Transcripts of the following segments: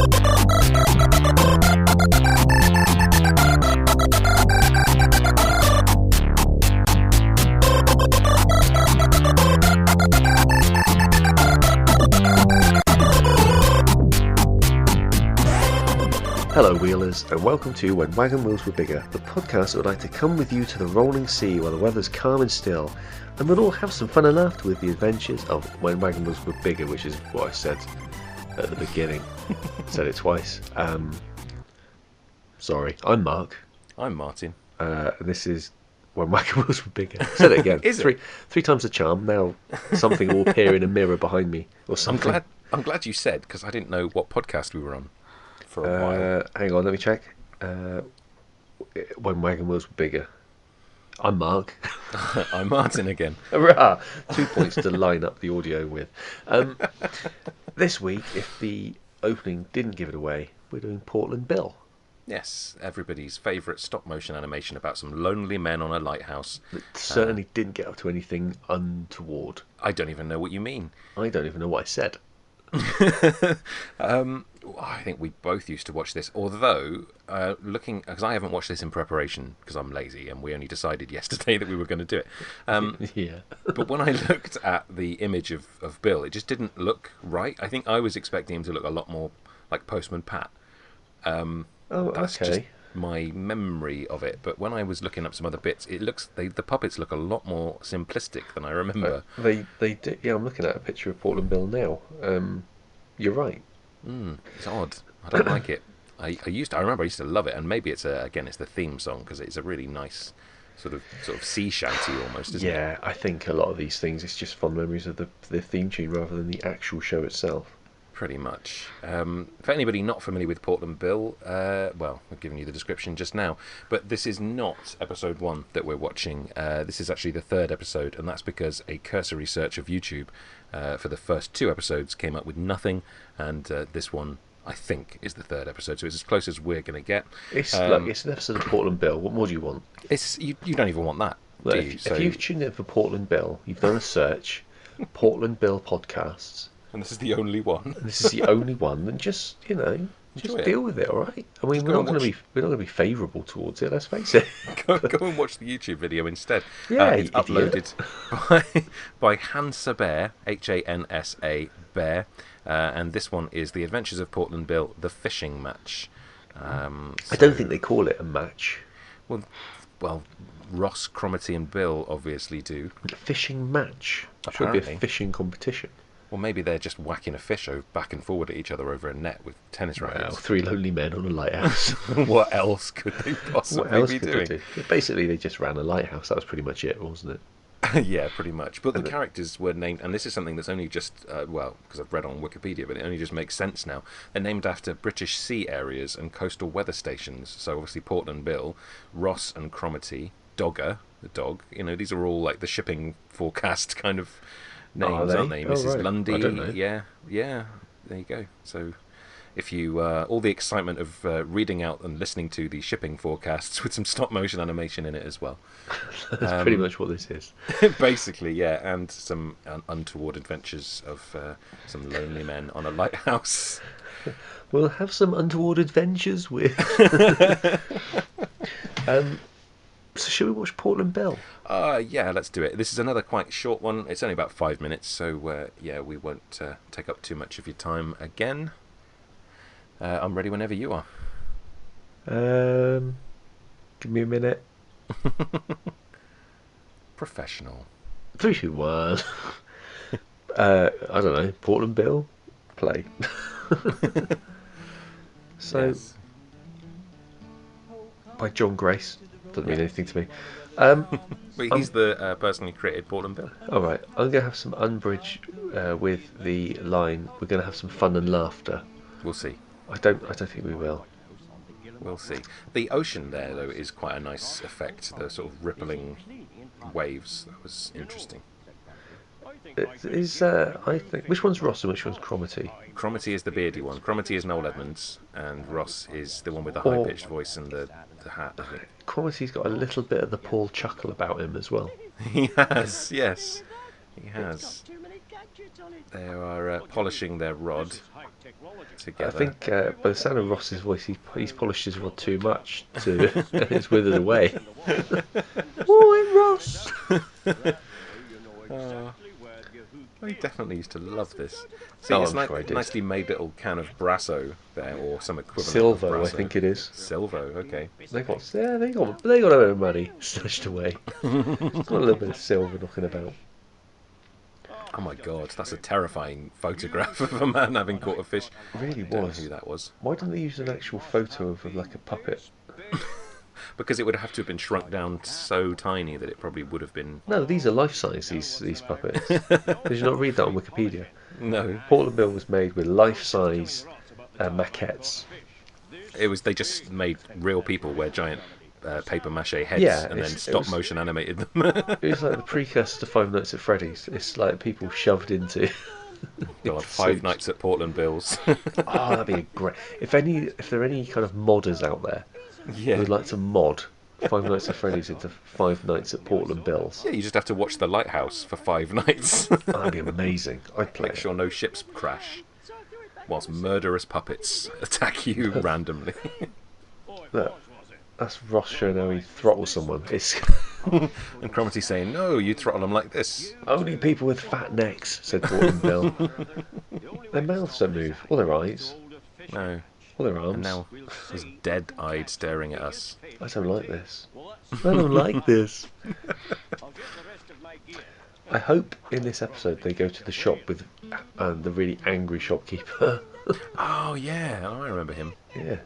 Hello Wheelers, and welcome to When Wagon Wheels Were Bigger, the podcast that would like to come with you to the rolling sea while the weather's calm and still, and we'll all have some fun and laughter with the adventures of When Wagon Wheels Were Bigger, which is what I said at the beginning. Said it twice. Sorry, I'm Mark. I'm Martyn. And this is When Wagon Wheels Were Bigger. Said it again. Three times the charm. Now something will appear in a mirror behind me or something. I'm glad you said, because I didn't know what podcast we were on. For a while. Hang on, let me check. When Wagon Wheels Were Bigger. I'm Mark. I'm Martyn again. Hurrah! 2 points to line up the audio with. This week, if the opening didn't give it away, we're doing Portland Bill. Yes, everybody's favourite stop-motion animation about some lonely men on a lighthouse. It certainly didn't get up to anything untoward. I don't even know what you mean. I don't even know what I said. I think we both used to watch this, although looking, because I haven't watched this in preparation because I'm lazy and we only decided yesterday that we were going to do it. Yeah. But when I looked at the image of Bill, it just didn't look right. I think I was expecting him to look a lot more like Postman Pat. That's okay. Just my memory of it. But when I was looking up some other bits, it looks the puppets look a lot more simplistic than I remember. They do. Yeah, I'm looking at a picture of Portland Bill now. You're right. It's odd. I don't like it. I remember I used to love it, and maybe it's it's the theme song because it's a really nice sort of sea shanty almost, isn't it? Yeah, I think a lot of these things it's just fond memories of the theme tune rather than the actual show itself. Pretty much. For anybody not familiar with Portland Bill, well, I've given you the description just now, but this is not episode 1 that we're watching. This is actually the 3rd episode, and that's because a cursory search of YouTube for the first 2 episodes came up with nothing, and this one, I think, is the 3rd episode, so it's as close as we're going to get. It's an episode of Portland Bill. What more do you want? You don't even want that, do you? If you've tuned in for Portland Bill, you've done a search, Portland Bill podcasts, and this is the only one. And this is the only one. Then just deal with it, all right? I mean, we're not going to be favourable towards it. Let's face it. go and watch the YouTube video instead. Yeah, it's uploaded by Hansa Bear, Hansa Bear, and this one is The Adventures of Portland Bill: The Fishing Match. I don't think they call it a match. Well, Ross, Cromarty, and Bill obviously do. A fishing match. Apparently. Should be a fishing competition. Well, maybe they're just whacking a fish back and forward at each other over a net with tennis rackets. Well, 3 lonely men on a lighthouse. What else could they possibly be doing? They do? Basically, they just ran a lighthouse. That was pretty much it, wasn't it? Yeah, pretty much. But the characters were named, and this is something that's only just, because I've read on Wikipedia, but it only just makes sense now. They're named after British sea areas and coastal weather stations. So obviously Portland Bill, Ross and Cromarty, Dogger, the dog. These are all like the shipping forecast kind of names, aren't they? Mrs. Right. Lundy, I don't know. yeah, there you go. So if you all the excitement of reading out and listening to the shipping forecasts with some stop motion animation in it as well. That's pretty much what this is. Basically, yeah, and some untoward adventures of some lonely men on a lighthouse. We'll have some untoward adventures with. So should we watch Portland Bill? Yeah, let's do it. This is another quite short one. It's only about 5 minutes, so we won't take up too much of your time again. I'm ready whenever you are. Give me a minute. Professional. 3, 2, 1. I don't know. Portland Bill, play. So, yes. By John Grace. Doesn't mean anything to me. But he's the person who created Portland Bill. All right, I'm going to have some umbrage with the line. We're going to have some fun and laughter. We'll see. I don't think we will. We'll see. The ocean there, though, is quite a nice effect. The sort of rippling waves. That was interesting. I think. Which one's Ross and which one's Cromarty? Cromarty is the beardy one. Cromarty is Noel Edmonds, and Ross is the one with the high-pitched voice and the hat, I think. Cromarty's got a little bit of the Paul chuckle about him as well. He has, yes. He has. They are polishing their rod. together. I think by the sound of Ross's voice, he's polished his rod too much and it's withered away. Oh, Ross! I definitely used to love this. See, Oh, it's I'm like sure I a did. nicely made little can of Brasso there, or some equivalent Silvo, of Brasso. I think it is. Silvo, okay. They got a bit of money stashed away. Got a little bit of silver knocking about. Oh my god, that's a terrifying photograph of a man having caught a fish. It really I don't know was. who that was. Why didn't they use an actual photo of like a puppet? Because it would have to have been shrunk down so tiny that it probably would have been... No, these are life-size, these puppets. Did you not read that on Wikipedia? No. Portland Bill was made with life-size maquettes. They just made real people wear giant paper mache heads, Yeah, and then stop-motion animated them. It was like the precursor to Five Nights at Freddy's. It's like people shoved into... God, Five Nights at Portland Bills. Oh, that'd be a great... If there are any kind of modders out there Yeah. who'd like to mod Five Nights at Freddy's into Five Nights at Portland Bills, Yeah, you just have to watch The Lighthouse for 5 nights. that'd be amazing. I'd play Make it. sure no ships crash, whilst murderous puppets attack you randomly. Look, that's Ross showing how he throttles someone. It's And Cromitty saying, no, you throttle them like this. only people with fat necks, said Portland Bill. Their mouths don't move, or their eyes, No. or their arms. And now he's dead-eyed staring at us. I don't like this. I don't like this. I hope in this episode they go to the shop with the really angry shopkeeper. Oh, yeah, I remember him. Yeah.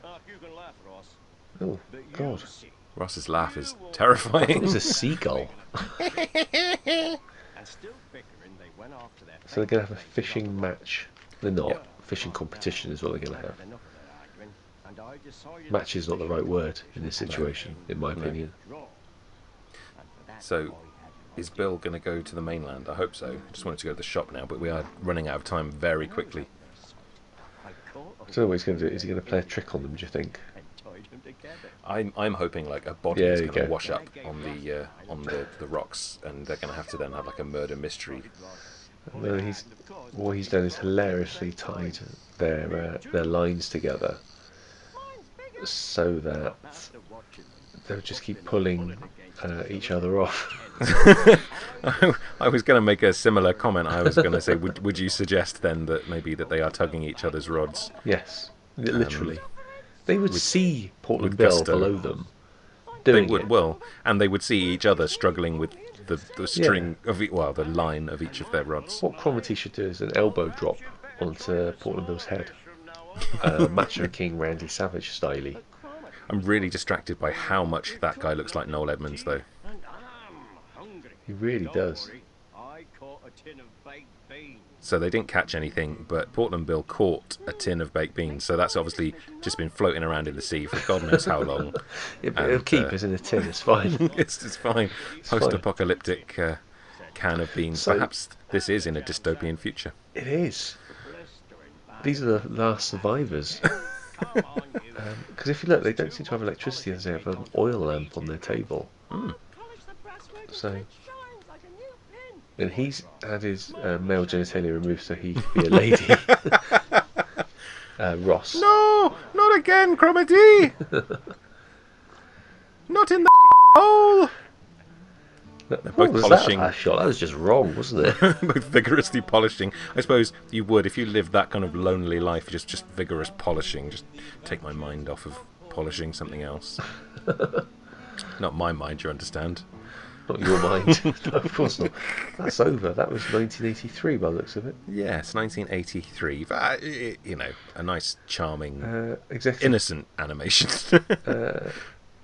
Oh, God. Ross's laugh is It terrifying. was a seagull. So they're going to have a fishing match. They're not. Yeah. Fishing competition is what they're going to have. Match is not the right word in this situation, in my opinion. So, is Bill going to go to the mainland? I hope so. Just wanted to go to the shop now, but we are running out of time very quickly. I don't know what he's going to do. Is he going to play a trick on them, do you think? I'm hoping like a body Yeah, is there going you to go. wash up on the rocks, and they're going to have to then have like a murder mystery. No, what he's done is hilariously tied their lines together so that they'll just keep pulling each other off. I was going to make a similar comment. I was going to say, would you suggest then that maybe that they are tugging each other's rods? Yes, literally. They would see Portland with Bill gusto. below them They doing would, it. well, and they would see each other struggling with the string of the line of each of their rods. What Cromitty should do is an elbow drop onto Portland Bill's head. Macho King Randy Savage styley. I'm really distracted by how much that guy looks like Noel Edmonds, though. He really does. So they didn't catch anything, but Portland Bill caught a tin of baked beans. So that's obviously just been floating around in the sea for God knows how long. It'll keep us in a tin, it's fine. It's fine. fine. Post-apocalyptic can of beans. So- Perhaps this is in a dystopian future. It is. These are the last survivors. Because if you look, they don't seem to have electricity as they have an oil lamp on their table. So, and he's had his male genitalia removed so he could be a lady. Ross. No, not again, Cromitty. Not in the hole. What both was polishing. that shot? That was just wrong, wasn't it? Both vigorously polishing. I suppose you would if you lived that kind of lonely life, just vigorous polishing. Just take my mind off of polishing something else. Not my mind, you understand. Not your mind. No, of course not. That's over. That was 1983 by the looks of it. Yes, 1983. But, a nice, charming, Executive innocent animation.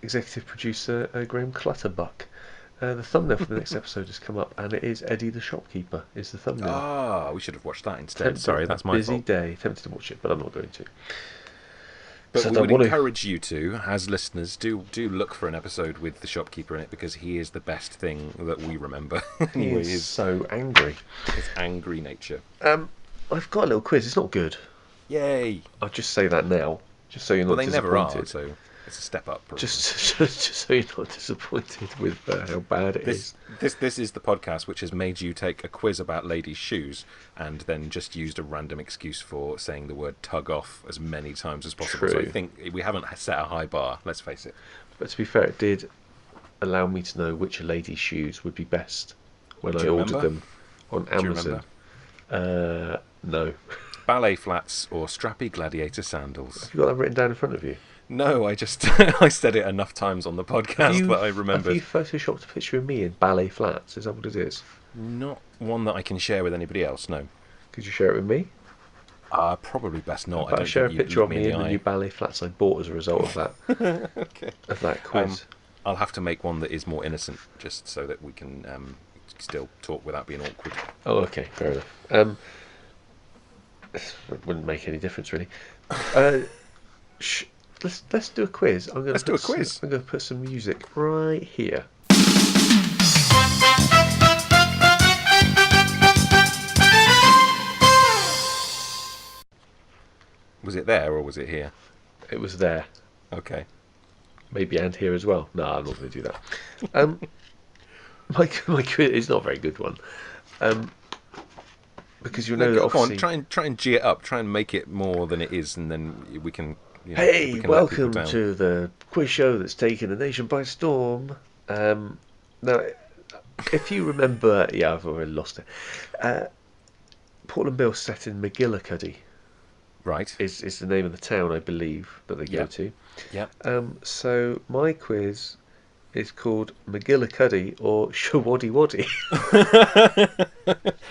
executive producer Graham Clutterbuck. The thumbnail for the next episode has come up, and it is Eddie the Shopkeeper is the thumbnail. Ah, we should have watched that instead. Tempted- Sorry, that's my busy fault. day. Tempted to watch it, but I'm not going to. But So we don't would want to- encourage you to, as listeners, do look for an episode with the shopkeeper in it, because he is the best thing that we remember. He Anyway, is so angry. his angry nature. I've got a little quiz. It's not good. Yay! I'll just say that now, just so you're not Well, they never are. disappointed. So It's a step up. Probably. Just so you're not disappointed with how bad it is. This is the podcast which has made you take a quiz about ladies' shoes and then just used a random excuse for saying the word tug off as many times as possible. True. So I think we haven't set a high bar, let's face it. But to be fair, it did allow me to know which lady's shoes would be best when I ordered them on Amazon. No. Ballet flats or strappy gladiator sandals. Have you got that written down in front of you? No, I just I said it enough times on the podcast that I remembered. Have you photoshopped a picture of me in ballet flats? Is that what it is? Not one that I can share with anybody else, no. Could you share it with me? Probably best not. I don't share a picture of me in the new ballet flats I bought as a result of that. Okay. Of that quiz. I'll have to make one that is more innocent, just so that we can still talk without being awkward. Oh, okay, fair enough. It wouldn't make any difference really. Let's do a quiz. Let's do a quiz. I'm going to put some music right here. Was it there or was it here? It was there. Okay. Maybe and here as well. No, I'm not going to do that. My quiz is not a very good one. Because you know that obviously... Go on, try and G it up. Try and make it more than it is, and then we can... Hey, welcome to the quiz show that's taken the nation by storm. Now, if you remember... Yeah, I've already lost it. Portland Bill set in McGillicuddy. Right. Is the name of the town, I believe, that they go to. Yeah. So my quiz is called McGillicuddy or Shawaddy Waddy.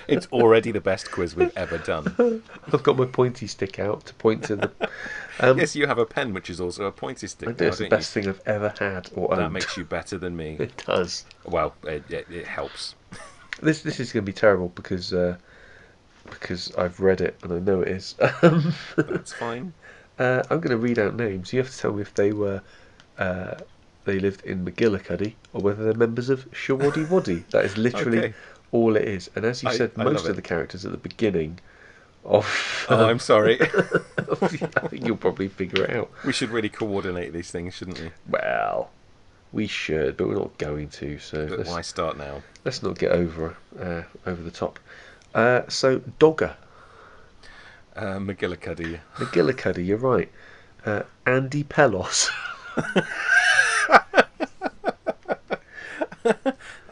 It's already the best quiz we've ever done. I've got my pointy stick out to point to the... yes, you have a pen which is also a pointy stick. I do. It's the best thing I've ever had or owned. That makes you better than me. It does. Well, it helps. This is going to be terrible because I've read it and I know it is. That's fine. I'm going to read out names. You have to tell me if they were... they lived in McGillicuddy or whether they're members of Shawaddy Waddy. That is literally all it is. And as you said, most of the characters at the beginning of... I'm sorry. I think you'll probably figure it out. We should really coordinate these things, shouldn't we? Well, we should, but we're not going to. So but why start now? Let's not get over the top. So, Dogger. McGillicuddy. McGillicuddy, you're right. Andy Pelos.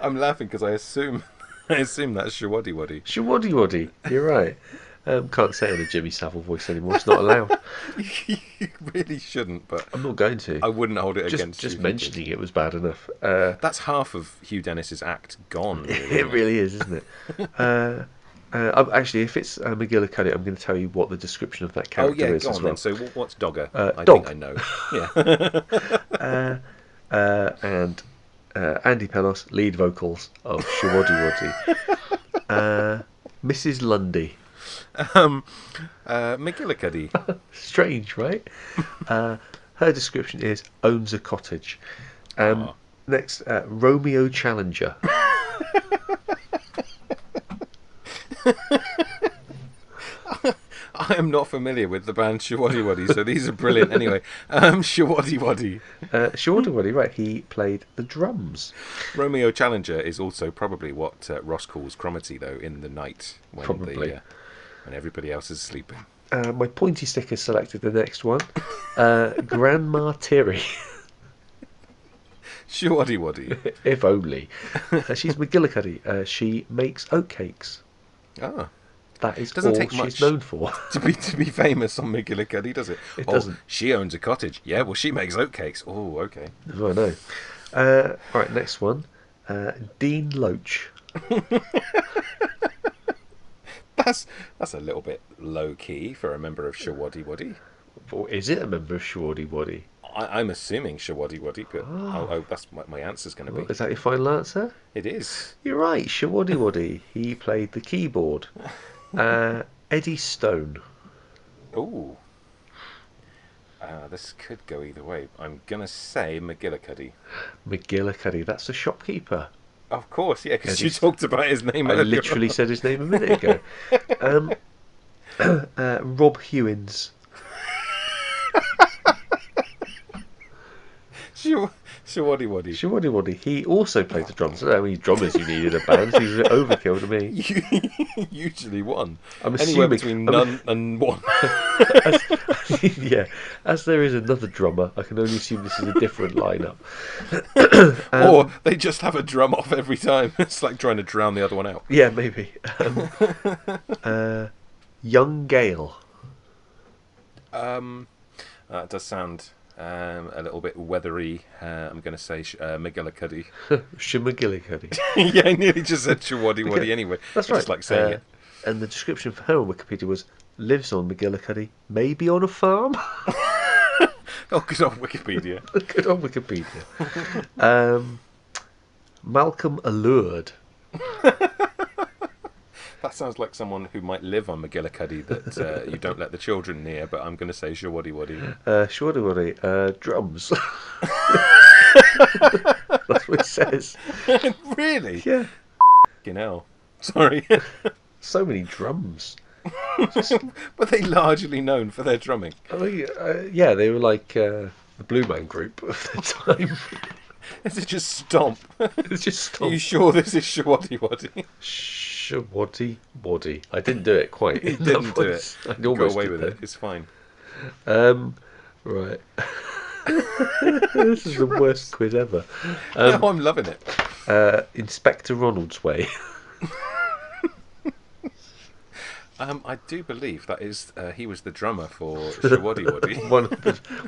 I'm laughing because I assume that's Shawaddy Waddy. Shawaddy Waddy, you're right. Can't say it in a Jimmy Savile voice anymore. It's not allowed. You really shouldn't, but I'm not going to. I wouldn't hold it against you. Just mentioning it was bad enough. That's half of Hugh Dennis's act gone. Really, it really is, isn't it? Actually, if it's McGillicuddy, I'm going to tell you what the description of that character is. Go on as well. Then. So, what's Dogger? I Dog. think I know. Yeah. And Andy Pelos, lead vocals of Shawaddy Waddy. Mrs. Lundy. McGillicuddy. Strange, right? Her description is owns a cottage. Next, Romeo Challenger. I am not familiar with the band Shawaddy Waddy, so these are brilliant. Anyway, Shawaddy Waddy. Shawaddy Waddy, right? He played the drums. Romeo Challenger is also probably what Ross calls Cromarty, though, in the night when when everybody else is sleeping. My pointy stick has selected the next one. Grandma Terry. Shawaddy Waddy. If only. She's McGillicuddy. She makes oatcakes. Ah. That is doesn't all take she's much known for. to be famous on McGillicuddy, does it? It doesn't. She owns a cottage. Yeah, well, she makes oatcakes. Oh, okay. Oh, I know. All right, next one. Dean Loach. That's a little bit low key for a member of Shawaddy Waddy. Or is it a member of Shawaddy Waddy? I'm assuming Shawaddy Waddy, but that's what my answer's going to be. Is that your final answer? It is. You're right, Shawaddy Waddy. He played the keyboard. Eddie Stone. Ooh. This could go either way. I'm going to say McGillicuddy. McGillicuddy, that's a shopkeeper. Of course, yeah, because you talked about his name earlier. I literally said his name a minute ago. Rob Hewins. Shawaddy Waddy. Shawaddy Waddy. He also played the drums. I don't know how many drummers you need in a band. He's an overkill to me. Usually one. I'm Anywhere assuming between none and one. Yeah, as there is another drummer, I can only assume this is a different lineup. Or they just have a drum off every time. It's like trying to drown the other one out. Yeah, maybe. Young Gale. That does sound a little bit weathery. I'm going to say McGillicuddy. McGillicuddy. Yeah, I nearly just said Shawaddy Waddy anyway. That's I right. just like saying it. And the description for her on Wikipedia was, lives on McGillicuddy, maybe on a farm. Oh, good old Wikipedia. Good old Wikipedia. Malcolm Allured. That sounds like someone who might live on McGillicuddy that you don't let the children near, but I'm going to say Shawaddy Waddy. Shawaddy Waddy, drums. That's what it says. Really? Yeah. You know. Sorry. So many drums. Were they largely known for their drumming? Yeah, they were like the Blue Man Group of the time. Is it just stomp? It's just stomp. Are you sure this is Shawaddy Waddy? Shawaddy Waddy. I didn't do it quite. You didn't do it. I Go almost away did with that. it. It's fine. Right. This is the worst quiz ever. No, I'm loving it. Inspector Ronald's Way. I do believe that is he was the drummer for Shawaddy Waddy.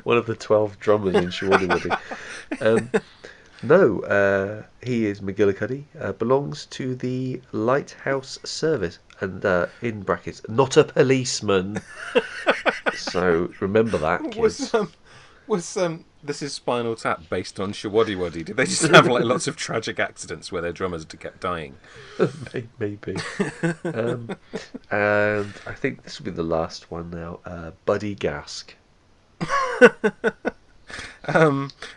one of the 12 drummers in Shawaddy Waddy. No, he is McGillicuddy. Belongs to the lighthouse service, and in brackets, not a policeman. So remember that, kids. Was this is Spinal Tap based on Shawaddy Waddy? Did they just have like lots of tragic accidents where their drummers kept dying? Maybe. And I think this will be the last one now. Buddy Gask.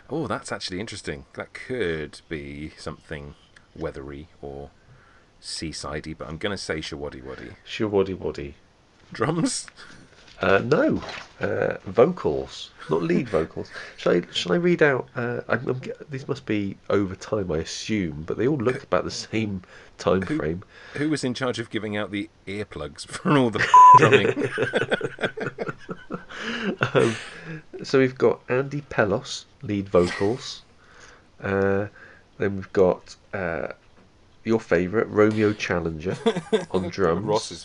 Oh, that's actually interesting. That could be something weathery or seasidey, but I'm going to say Shawaddy Waddy. Shawaddy Waddy. Drums? No, vocals, not lead vocals. Shall I read out? These must be over time, I assume, but they all look about the same time frame. Who was in charge of giving out the earplugs for all the drumming? So we've got Andy Pelos, lead vocals. Then we've got your favourite, Romeo Challenger, on drums. Ross's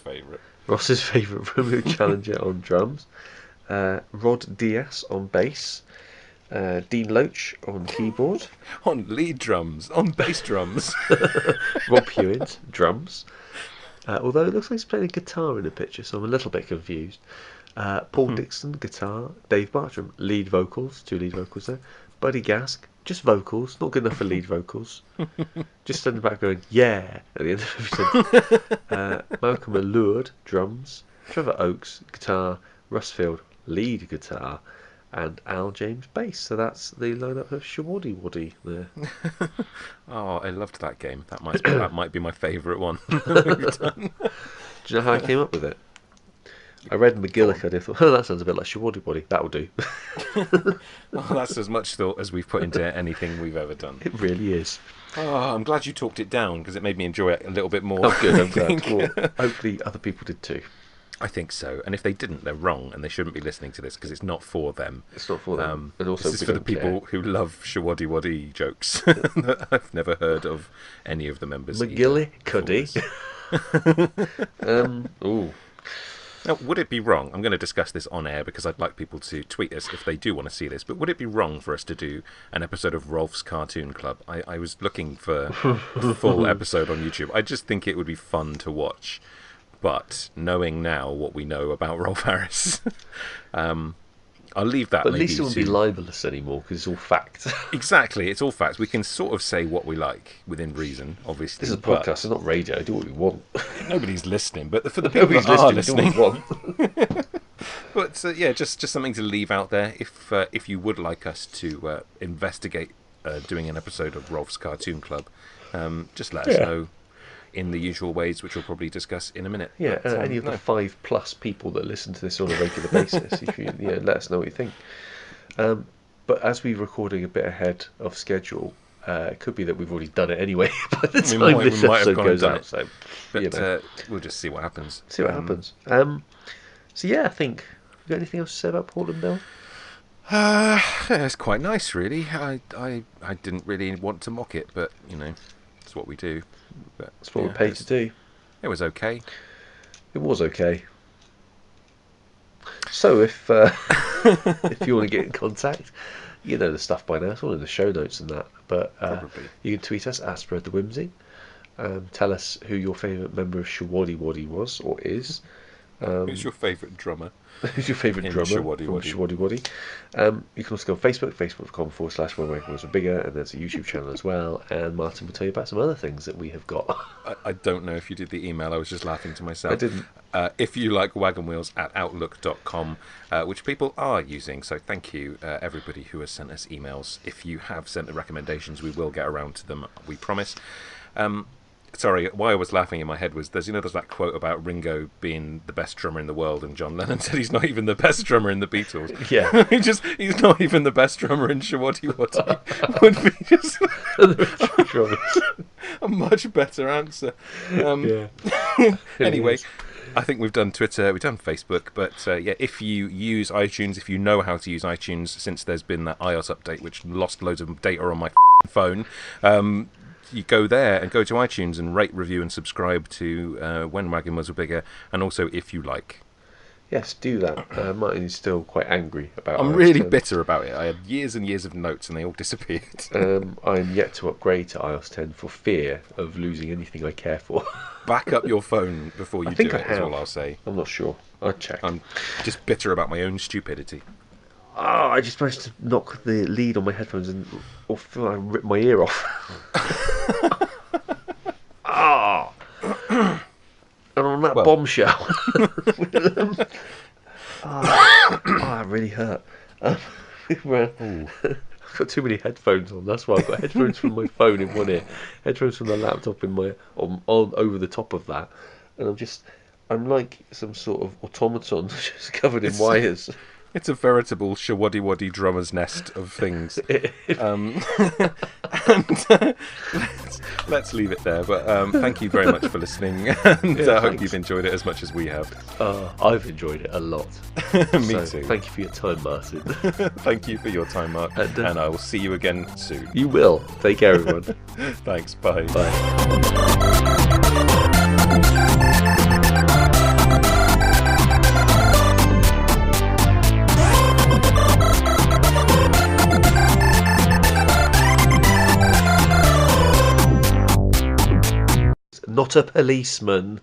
favourite, Romeo Challenger on drums. Rod Diaz on bass. Dean Loach on keyboard. On lead drums, on bass drums. Rob Hewins, drums. Although it looks like he's playing a guitar in the picture, so I'm a little bit confused. Paul Dixon, guitar. Dave Bartram, lead vocals. 2 lead vocals there. Buddy Gask, just vocals. Not good enough for lead vocals. Just stood in the back going, yeah, at the end of everything. Malcolm Allured, drums. Trevor Oakes, guitar. Russ Field, lead guitar. And Al James, bass. So that's the lineup of Shawaddy Waddy there. Oh, I loved that game. That might be my favourite one we've done. Do you know how I came up with it? I read McGillicuddy. I thought, oh, that sounds a bit like Shawaddy Waddy. That'll do. Oh, that's as much thought as we've put into anything we've ever done. It really is. Oh, I'm glad you talked it down because it made me enjoy it a little bit more. Oh, good. I'm glad. Well, hopefully other people did too. I think so. And if they didn't, they're wrong and they shouldn't be listening to this because it's not for them. It's not for them. And also, this is for the people who love Shawaddy Waddy jokes that I've never heard of any of the members. McGillicuddy. Ooh. Now, would it be wrong? I'm going to discuss this on air because I'd like people to tweet us if they do want to see this. But would it be wrong for us to do an episode of Rolf's Cartoon Club? I was looking for a full episode on YouTube. I just think it would be fun to watch. But knowing now what we know about Rolf Harris, I'll leave that. But at least it won't be libelous anymore because it's all fact. Exactly, it's all facts. We can sort of say what we like within reason, obviously. This is a podcast, it's not radio. Do what we want. Nobody's listening, but for the people that are listening, do what we want. But yeah, just something to leave out there. If you would like us to investigate doing an episode of Rolf's Cartoon Club, just let us know in the usual ways, which we'll probably discuss in a minute. Yeah, but, any of the 5+ people that listen to this on a regular basis, if you let us know what you think. But but as we're recording a bit ahead of schedule, it could be that we've already done it anyway by the We time might- this we might have episode gone and goes done out. it. So, But we'll just see what happens. see what happens. So yeah, I think. You got anything else to say about Portland Bill? It's quite nice, really. I didn't really want to mock it, but it's what we do. But, That's what we're paid to do. It was okay. It was okay. So if if you want to get in contact, you know the stuff by now. It's all in the show notes and that. But Probably. you can tweet us at Spread the Whimsy. Tell us who your favourite member of Shawaddy Waddy was or is. Who's your favourite drummer? Who's your favourite In drummer Shawaddy from Waddy? Shawaddy Waddy? You can also go on Facebook, facebook.com/When Wagon Was Bigger, and there's a YouTube channel as well. And Martyn will tell you about some other things that we have got. I don't know if you did the email. I was just laughing to myself. I didn't. If you like Wagon Wheels at outlook.com, which people are using, so thank you everybody who has sent us emails. If you have sent the recommendations, we will get around to them, we promise. Sorry, why I was laughing in my head was there's that quote about Ringo being the best drummer in the world, and John Lennon said he's not even the best drummer in the Beatles. Yeah. he's not even the best drummer in Shawaddy Waddy. Would be just a much better answer. Yeah. Anyway, I think we've done Twitter, we've done Facebook, but if you use iTunes, if you know how to use iTunes, since there's been that iOS update which lost loads of data on my phone, you go there and go to iTunes and rate, review and subscribe to When Wagon Was Bigger, and also If You Like. Yes, do that. Martyn is still quite angry about I'm iOS really 10. bitter about it. I had years and years of notes and they all disappeared. I'm yet to upgrade to iOS 10 for fear of losing anything I care for. Back up your phone before you I think do I it, is have. all I'll say. I'm not sure. I'll check. I'm just bitter about my own stupidity. Oh, I just managed to knock the lead on my headphones and I feel like I ripped my ear off. And on that bombshell. That really hurt. I've got too many headphones on. That's why I've got headphones from my phone in one ear, headphones from the laptop in my on over the top of that, and I'm like some sort of automaton just covered in wires. It's a veritable Shawaddy Waddy drummer's nest of things. Let's leave it there. But thank you very much for listening, and I hope you've enjoyed it as much as we have. I've enjoyed it a lot. Me So, too. Thank you for your time, Martyn. Thank you for your time, Mark, and I will see you again soon. You will. Take care, everyone. Thanks. Bye. Bye. Not a policeman.